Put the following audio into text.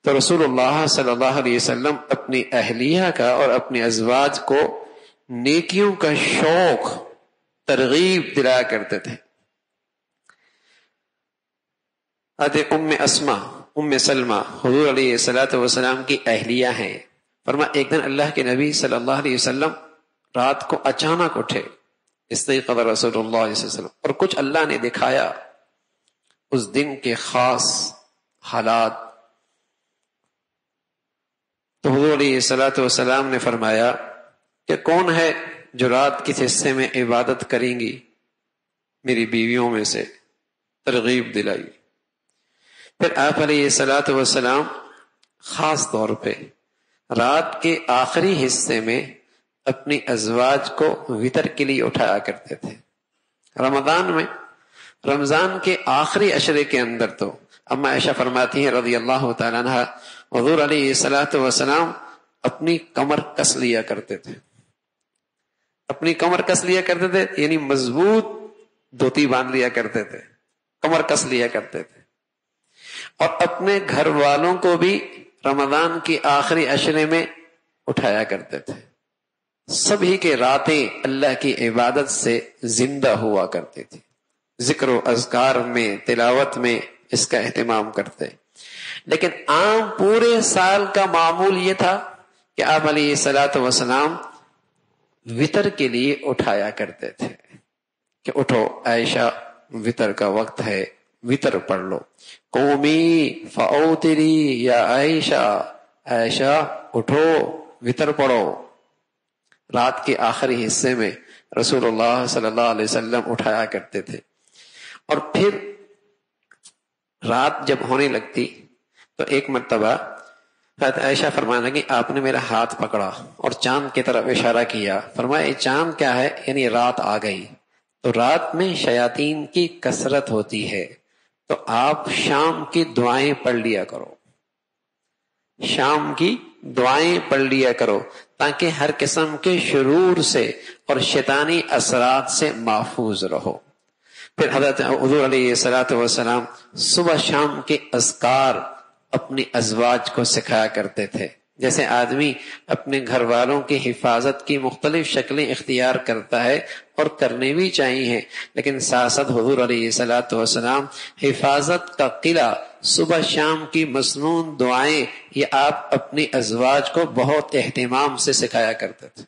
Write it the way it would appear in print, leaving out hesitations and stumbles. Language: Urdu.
تو رسول اللہ صلی اللہ علیہ وسلم اپنی اہلیہ کا اور اپنے ازواج کو نیکیوں کا شوق ترغیب دلایا کرتے تھے. ام اسما ام سلمہ حضور علیہ الصلوۃ والسلام کی اہلیہ ہیں. ایک دن اللہ کے نبی صلی اللہ علیہ وسلم رات کو اچانک اٹھے، استيقظ رسول اللہ صلی اللہ علیہ وسلم، اور کچھ اللہ نے دکھایا اس دن کے خاص حالات. تو حضور علیہ الصلوۃ والسلام نے فرمایا کہ کون ہے جو رات کس حصے میں عبادت کریں گی؟ میری بیویوں میں سے ترغیب دلائی. پھر آپ علیہ الصلوۃ والسلام خاص طور پہ رات کے آخری حصے میں اپنی ازواج کو وطر کے لیے اٹھایا کرتے تھے. رمضان کے آخری عشرے کے اندر تو اما عائشہ فرماتی ہیں رضی اللہ تعالیٰ عنہ، حضور علیہ الصلوۃ والسلام اپنی کمر کس لیا کرتے تھے. اپنی کمر کس لیا کرتے تھے یعنی مضبوط دھوتی باندھ لیا کرتے تھے، کمر کس لیا کرتے تھے. اور اپنے گھر والوں کو بھی رمضان کی آخری عشرے میں اٹھایا کرتے تھے. سبھی کے راتیں اللہ کی عبادت سے زندہ ہوا کرتی تھی، ذکر و اذکار میں، تلاوت میں اس کا اہتمام کرتے. لیکن عام پورے سال کا معمول یہ تھا کہ آپ علیہ الصلوۃ والسلام وطر کے لیے اٹھایا کرتے تھے کہ اٹھو عائشہ، وطر کا وقت ہے، وطر پڑھ لو. قومی فاوتری یا عائشہ، عائشہ اٹھو وطر پڑھو. رات کے آخری حصے میں رسول اللہ صلی اللہ علیہ وسلم اٹھایا کرتے تھے. اور پھر رات جب ہونے لگتی تو ایک مرتبہ حضرت عائشہ فرمانے لگی آپ نے میرا ہاتھ پکڑا اور چاند کی طرف اشارہ کیا. فرمایا یہ چاند کیا ہے؟ یعنی رات آ گئی. تو رات میں شیاطین کی کثرت ہوتی ہے، تو آپ شام کی دعائیں پڑھ لیا کرو، شام کی دعائیں پڑھ لیا کرو تاکہ ہر قسم کے شرور سے اور شیطانی اثرات سے محفوظ رہو. پھر حضرت حضور علیہ الصلوۃ والسلام صبح شام کے اذکار اپنی ازواج کو سکھایا کرتے تھے. جیسے آدمی اپنے گھر والوں کی حفاظت کی مختلف شکلیں اختیار کرتا ہے اور کرنے بھی چاہیے، لیکن ساتھ ساتھ حضور علیہ الصلوۃ والسلام حفاظت کا قلعہ صبح شام کی مسنون دعائیں یہ آپ اپنی ازواج کو بہت اہتمام سے سکھایا کرتے تھے.